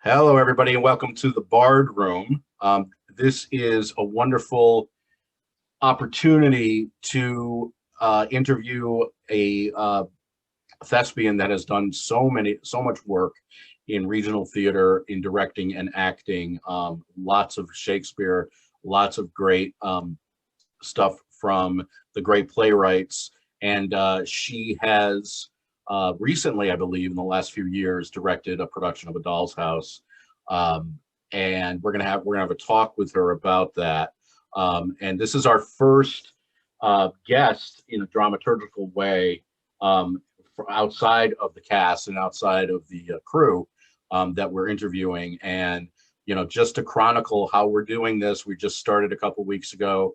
Hello, everybody, and welcome to the Bard Room. This is a wonderful opportunity to interview a thespian that has done so much work in regional theater, in directing and acting. Lots of Shakespeare, lots of great stuff from the great playwrights, and she has recently, I believe, in the last few years, directed a production of A Doll's House, and we're gonna have a talk with her about that. And this is our first guest in a dramaturgical way, outside of the cast and outside of the crew that we're interviewing. And just to chronicle how we're doing this, we just started a couple weeks ago.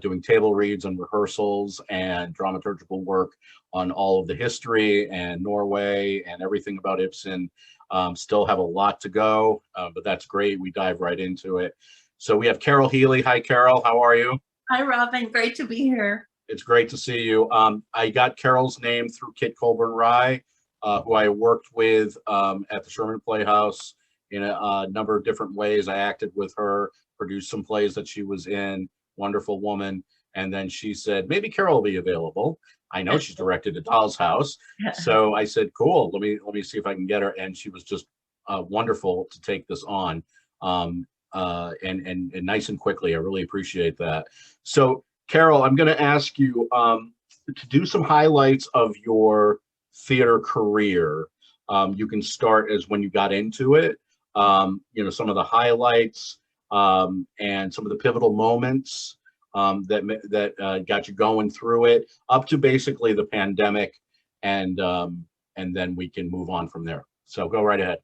Doing table reads and rehearsals and dramaturgical work on all of the history and Norway and everything about Ibsen. Still have a lot to go, but that's great. We dive right into it. So we have Carole Healey. Hi, Carole. How are you? Hi, Robin. Great to be here. It's great to see you. I got Carole's name through Kit Colburn Rye, who I worked with at the Sherman Playhouse in a number of different ways. I acted with her, produced some plays that she was in. Wonderful woman. And then she said, maybe Carole will be available. I know she's directed A Doll's House. So I said, cool, let me see if I can get her. And she was just wonderful to take this on, and nice and quickly. I really appreciate that. So Carole, I'm going to ask you to do some highlights of your theater career. You can start as when you got into it, some of the highlights, and some of the pivotal moments that got you going through it, up to basically the pandemic, and then we can move on from there. So go right ahead.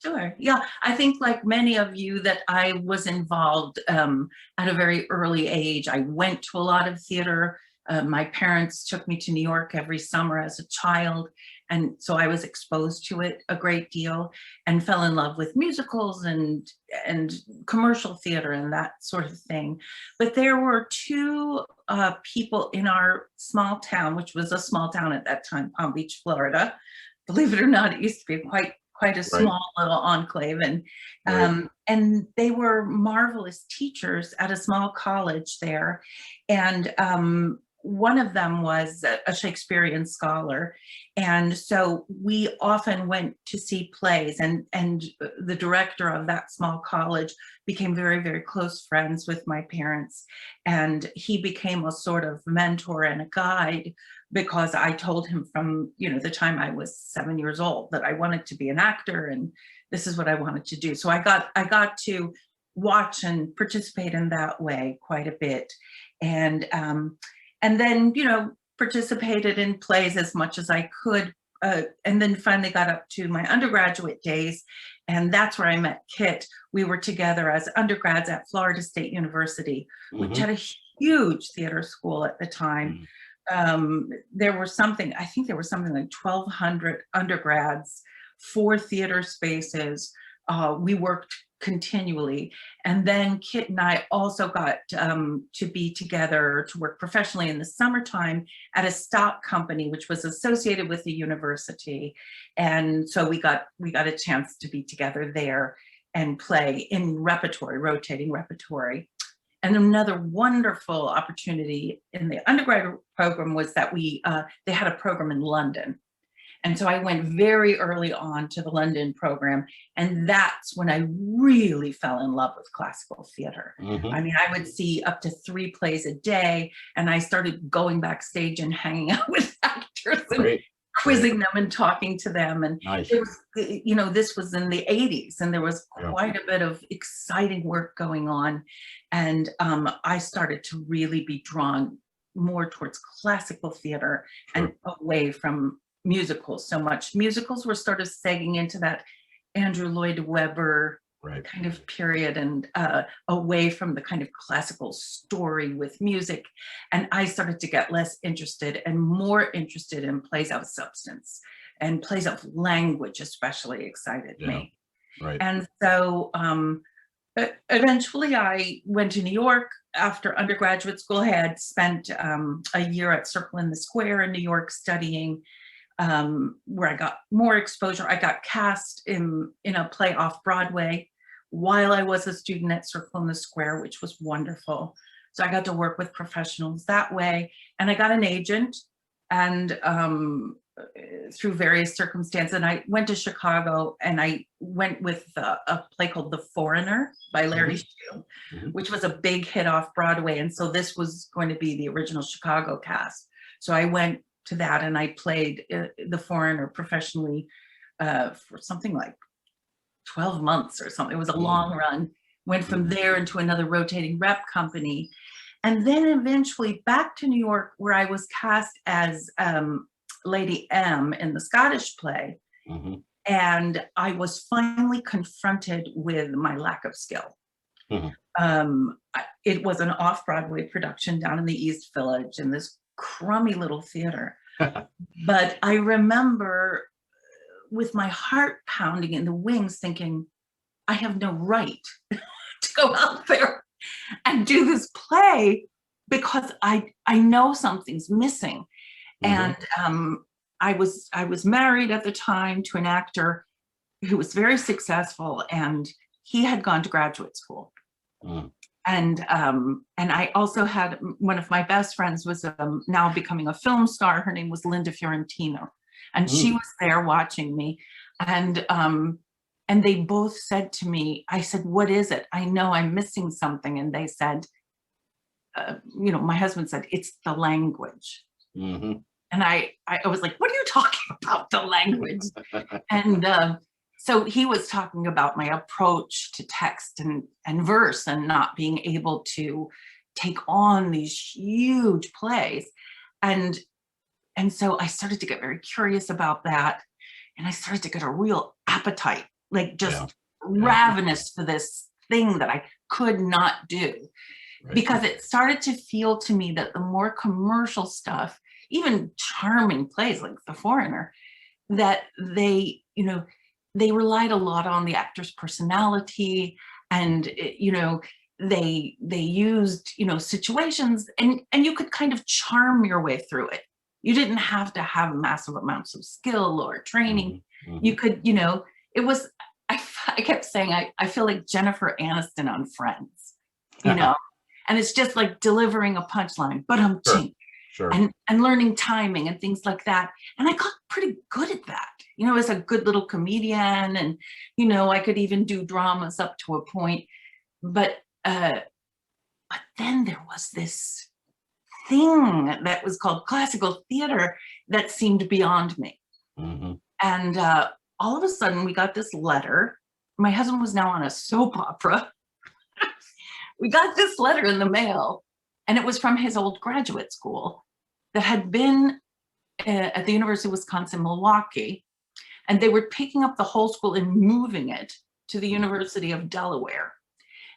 Sure. Yeah, I think like many of you that I was involved at a very early age. I went to a lot of theater. My parents took me to New York every summer as a child. And so I was exposed to it a great deal and fell in love with musicals and commercial theater and that sort of thing. But there were two people in our small town, which was a small town at that time, Palm Beach, Florida. Believe it or not, it used to be quite a small little enclave. And they were marvelous teachers at a small college there. And one of them was a Shakespearean scholar. And so we often went to see plays, and the director of that small college became very, very close friends with my parents. And he became a sort of mentor and a guide, because I told him from, the time I was 7 years old that I wanted to be an actor and this is what I wanted to do. So I got to watch and participate in that way quite a bit. And then, participated in plays as much as I could. And then finally got up to my undergraduate days. And that's where I met Kit. We were together as undergrads at Florida State University, which had a huge theater school at the time. There were something like 1,200 undergrads, 4 theater spaces. We worked continually. And then Kit and I also got to be together to work professionally in the summertime at a stock company, which was associated with the university. And so we got a chance to be together there and play in repertory, rotating repertory. And another wonderful opportunity in the undergraduate program was that they had a program in London. And so I went very early on to the London program, and that's when I really fell in love with classical theater. I mean, I would see up to 3 plays a day, and I started going backstage and hanging out with actors and quizzing them and talking to them. And it was, this was in the 80s, and there was quite a bit of exciting work going on. And I started to really be drawn more towards classical theater and away from musicals so much. Musicals were sort of sagging into that Andrew Lloyd Webber kind of period, and away from the kind of classical story with music. And I started to get less interested and more interested in plays of substance, and plays of language especially excited me. And so eventually I went to New York after undergraduate school. I had spent a year at Circle in the Square in New York studying where I got more exposure. I got cast in a play off Broadway while I was a student at Circle in the Square, which was wonderful. So I got to work with professionals that way. And I got an agent, and through various circumstances. And I went to Chicago, and I went with a play called The Foreigner by Larry Shue, which was a big hit off Broadway. And so this was going to be the original Chicago cast. So I went to that, and I played The Foreigner professionally for something like 12 months or something. It was a long run. Went from there into another rotating rep company, and then eventually back to New York, where I was cast as Lady M in the Scottish play. And I was finally confronted with my lack of skill. It was an off-Broadway production down in the East Village in this crummy little theater. But I remember with my heart pounding in the wings thinking, I have no right to go out there and do this play because I know something's missing. And I was married at the time to an actor who was very successful, and he had gone to graduate school. And I also had one of my best friends was now becoming a film star. Her name was Linda Fiorentino, and she was there watching me. And they both said to me, I said, what is it? I know I'm missing something. And they said, my husband said, it's the language. And I was like, what are you talking about, the language? And so he was talking about my approach to text and verse, and not being able to take on these huge plays. And so I started to get very curious about that. And I started to get a real appetite, like just ravenous for this thing that I could not do. Because it started to feel to me that the more commercial stuff, even charming plays like The Foreigner, that they relied a lot on the actor's personality, and they used situations, and you could kind of charm your way through it. You didn't have to have massive amounts of skill or training. You could, it was, I kept saying, I feel like Jennifer Aniston on Friends, and it's just like delivering a punchline, but I'm Sure. and learning timing and things like that. And I got pretty good at that, as a good little comedian, and, I could even do dramas up to a point, but then there was this thing that was called classical theater that seemed beyond me. And all of a sudden we got this letter. My husband was now on a soap opera. We got this letter in the mail, and it was from his old graduate school that had been at the University of Wisconsin-Milwaukee, and they were picking up the whole school and moving it to the University of Delaware.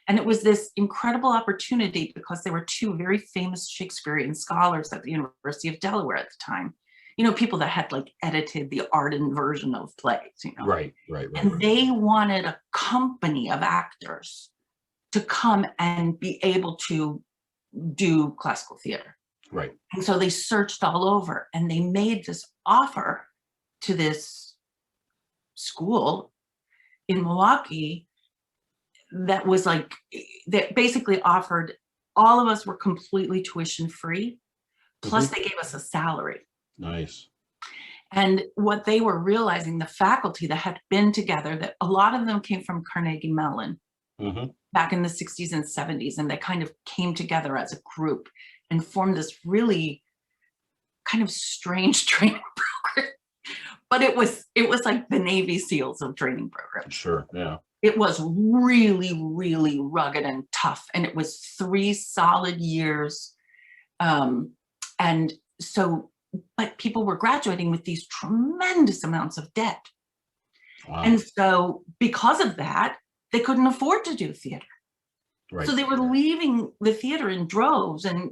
And it was this incredible opportunity because there were two very famous Shakespearean scholars at the University of Delaware at the time. People that had like edited the Arden version of plays, Right. And they wanted a company of actors to come and be able to do classical theater. Right. And so they searched all over, and they made this offer to this school in Milwaukee that was like, that basically offered, all of us were completely tuition free, plus they gave us a salary. Nice. And what they were realizing, the faculty that had been together, that a lot of them came from Carnegie Mellon back in the 60s and 70s, and they kind of came together as a group and formed this really kind of strange training program. But it was like the Navy SEALs of training programs. Sure, yeah. It was really, really rugged and tough, and it was 3 solid years. And so, but people were graduating with these tremendous amounts of debt. Wow. And so because of that, they couldn't afford to do theater. Right. So they were leaving the theater in droves, and,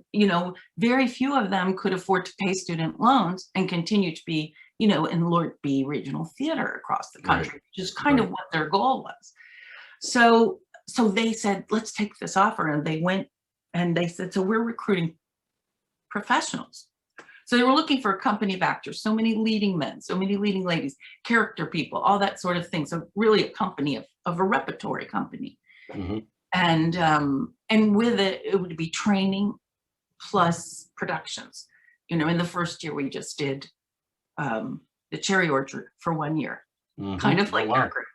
very few of them could afford to pay student loans and continue to be, in Lord B regional theater across the country, which is kind of what their goal was. So they said, let's take this offer. And they went and they said, so we're recruiting professionals. So they were looking for a company of actors, so many leading men, so many leading ladies, character people, all that sort of thing. So really a company of a repertory company. Mm-hmm. And with it, it would be training plus productions. You know, in the first year we just did the Cherry Orchard for 1 year, Mm-hmm. kind of like wow. our group,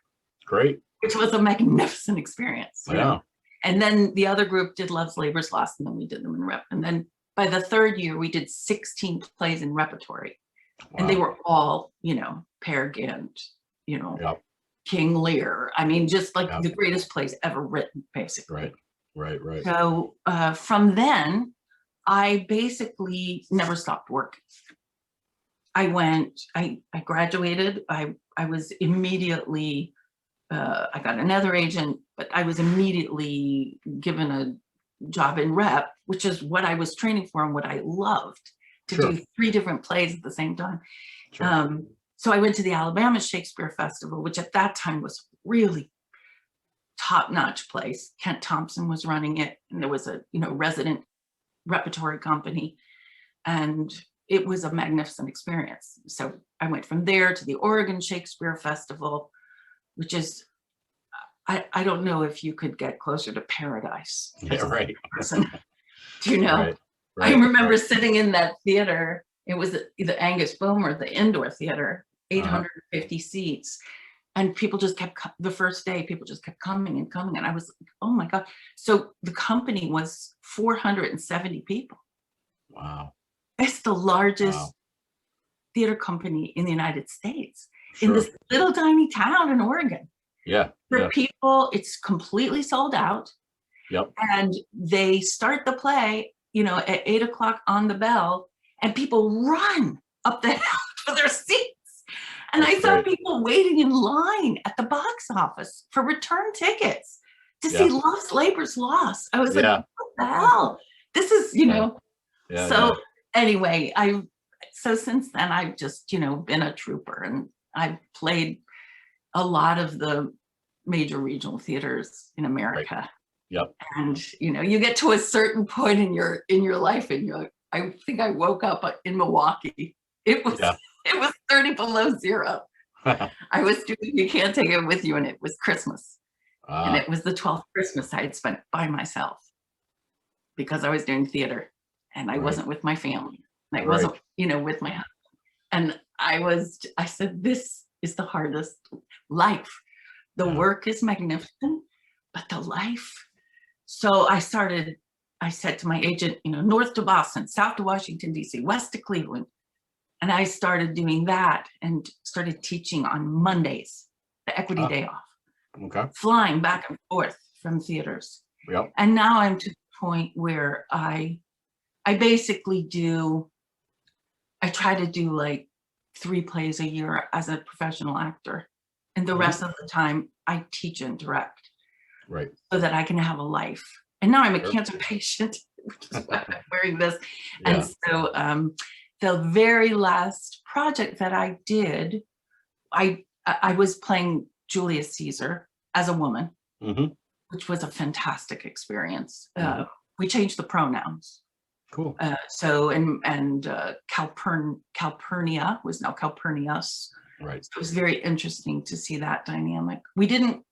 Great. which was a magnificent experience. You Yeah. know? And then the other group did Love's Labor's Lost, and then we did them in rep. And then by the third year, we did 16 plays in repertory. Wow. And they were all, you know, Peer Gynt, you know, Yep. King Lear. I mean, just like Yep. the greatest plays ever written, basically. Right. So from then, I basically never stopped working. I graduated. I was immediately, I got another agent, but I was immediately given a job in rep, which is what I was training for and what I loved, to Sure. do 3 different plays at the same time. Sure. So I went to the Alabama Shakespeare Festival, which at that time was really top-notch place. Kent Thompson was running it, and there was a, you know, resident repertory company, and it was a magnificent experience. So I went from there to the Oregon Shakespeare Festival, which is, I don't know if you could get closer to paradise. Yeah, right. Do you know? Right. I remember sitting in that theater. It was the Angus Boomer, the indoor theater, 850 seats. And people just kept, the first day, people just kept coming and coming. And I was like, oh my God. So the company was 470 people. Wow. It's the largest theater company in the United States, Sure. in this little tiny town in Oregon. Yeah. For people, it's completely sold out. Yep. And they start the play, you know, at 8 o'clock on the bell, and people run up the hill for their seats. And That's I saw great. people waiting in line at the box office for return tickets to see Love's Labor's Lost. I was like, what the hell? This is, you know. Yeah, so anyway, so since then I've just, you know, been a trooper, and I've played a lot of the major regional theaters in America. Right. Yep. And, you know, you get to a certain point in your life, and you're like, I think I woke up in Milwaukee. It was 30 below zero. I was doing You Can't Take It With You, and it was Christmas. And it was the 12th Christmas I had spent by myself, because I was doing theater, and I wasn't with my family. And I wasn't, you know, with my husband. And I said, this is the hardest life. The work is magnificent, but the life. So I said to my agent, you know, north to Boston, south to Washington, D.C., west to Cleveland. And I started doing that and started teaching on Mondays, the equity day off. Okay. Flying back and forth from theaters. Yep. And now I'm to the point where I basically I try to do like 3 plays a year as a professional actor. And the rest of the time I teach and direct. Right. So that I can have a life. And now I'm a cancer patient, which is why I'm wearing this. Yeah. And so the very last project that I did, I was playing Julius Caesar as a woman, which was a fantastic experience. We changed the pronouns. Cool. So Calpurnia was now Calpurnius. Right. So it was very interesting to see that dynamic. We didn't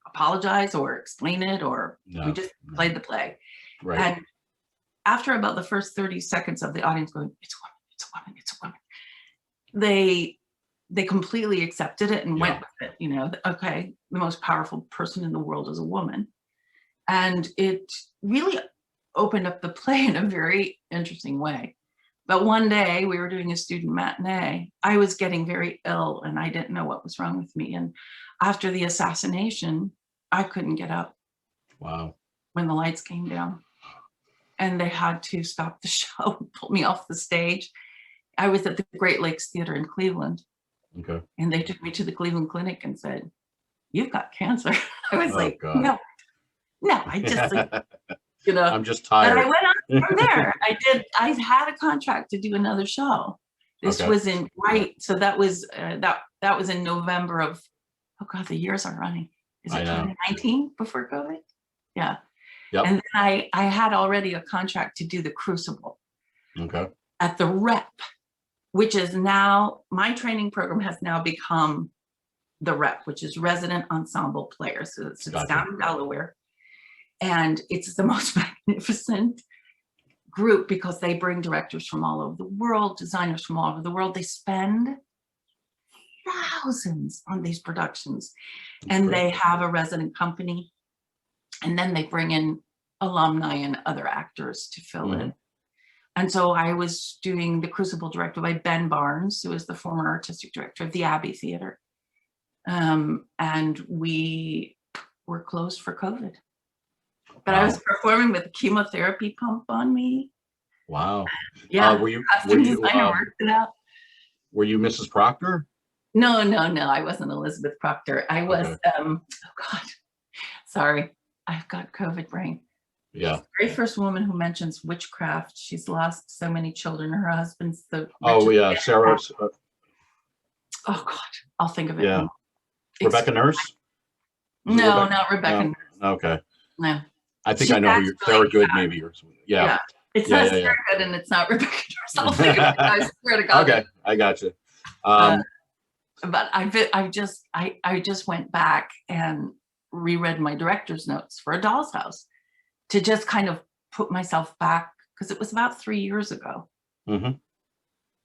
apologize or explain it, or we just played the play. Right. And after about the first 30 seconds of the audience going, it's a woman, it's a woman, it's a woman, they completely accepted it and went with it. You know, okay, the most powerful person in the world is a woman. And it really opened up the play in a very interesting way. But one day we were doing a student matinee. I was getting very ill, and I didn't know what was wrong with me. And after the assassination, I couldn't get up. Wow. When the lights came down, and they had to stop the show and pull me off the stage. I was at the Great Lakes Theater in Cleveland. Okay. And they took me to the Cleveland Clinic and said, "You've got cancer." I was like, God. no, I just, you know, I'm just tired. But I went on from there. I had a contract to do another show. This was in so that was that was in November of, oh God, the years are running. Is it 2019 before COVID? Yeah. Yep. And then I had already a contract to do The Crucible. Okay. at the Rep, which is now, my training program has now become the Rep, which is Resident Ensemble Players. So it's Gotcha. down in Delaware. And it's the most magnificent group because they bring directors from all over the world, designers from all over the world. They spend thousands on these productions. And they have a resident company. And then they bring in alumni and other actors to fill in. And so I was doing The Crucible, directed by Ben Barnes, who is the former artistic director of the Abbey Theater. And we were closed for COVID. But I was performing with a chemotherapy pump on me. Wow. Yeah. Were you Mrs. Proctor? No, I wasn't Elizabeth Proctor. I was, oh God, sorry. I've got COVID brain. Yeah. She's the very first woman who mentions witchcraft. She's lost so many children. Her husband's the oh yeah, Sarah. Oh God, I'll think of it. Yeah. Rebecca Nurse? No, Rebecca? not Rebecca. No. Okay. No. I think I know who you're. Sarah Good, maybe, or something. Yeah. It's not Sarah Good, and it's not Rebecca Nurse. I'll think of it. I swear to God. Okay, I got you. But I just went back and reread my director's notes for A Doll's House to just kind of put myself back, because it was about 3 years ago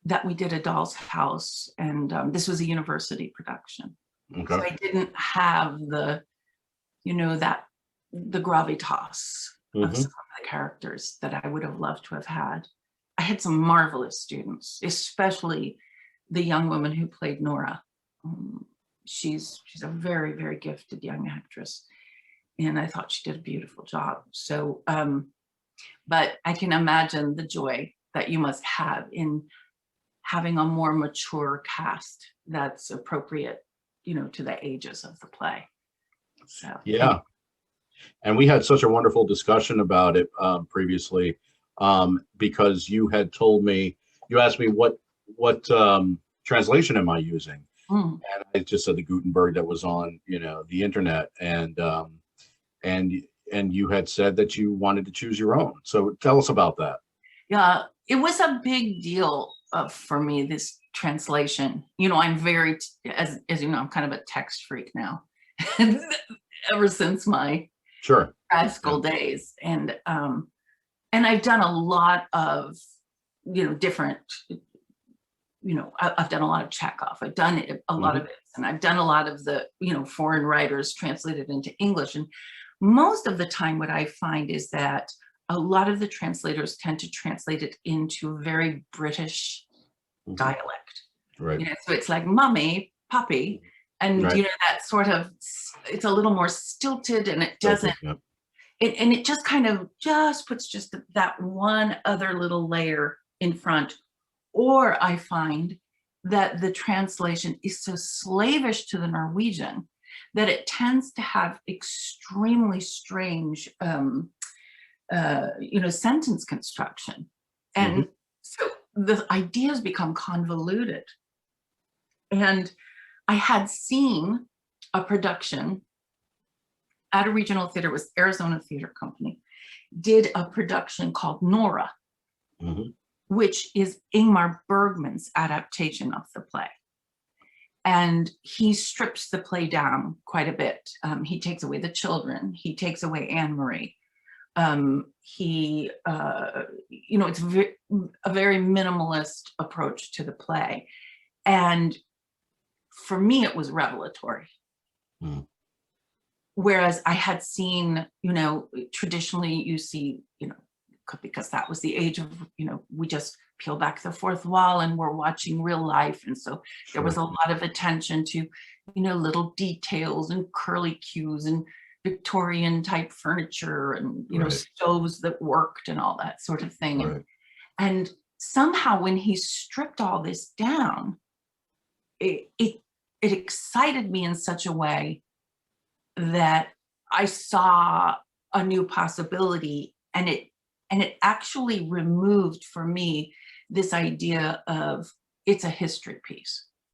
that we did A Doll's House, and this was a university production. Okay. So I didn't have the, the gravitas of some of the characters that I would have loved to have had. I had some marvelous students, especially the young woman who played Nora. She's a very, very gifted young actress, and I thought she did a beautiful job. So, but I can imagine the joy that you must have in having a more mature cast that's appropriate, to the ages of the play. So yeah, and we had such a wonderful discussion about it previously, because you had told me, you asked me what translation am I using, and I just said the Gutenberg that was on the internet, and you had said that you wanted to choose your own. So tell us about that. Yeah, it was a big deal for me, this translation. I'm very, as you know, I'm kind of a text freak now, ever since my grad school days, and I've done a lot of different. I've done a lot of Chekhov. I've done a lot of it, and I've done a lot of the foreign writers translated into English. And most of the time, what I find is that a lot of the translators tend to translate it into a very British dialect. Right. So it's like mummy, puppy, and that sort of, it's a little more stilted, and it doesn't. And it just kind of puts just that one other little layer in front. Or I find that the translation is so slavish to the Norwegian that it tends to have extremely strange, sentence construction. And so the ideas become convoluted. And I had seen a production at a regional theater, it was Arizona Theater Company, did a production called Nora, which is Ingmar Bergman's adaptation of the play. And he strips the play down quite a bit. He takes away the children. He takes away Anne-Marie. It's a very minimalist approach to the play. And for me, it was revelatory. Whereas I had seen, traditionally you see, because that was the age of, we just peel back the fourth wall and we're watching real life. And so there was a lot of attention to, little details and curly cues and Victorian type furniture and, stoves that worked and all that sort of thing. And somehow when he stripped all this down, it excited me in such a way that I saw a new possibility, and it actually removed for me this idea of it's a history piece.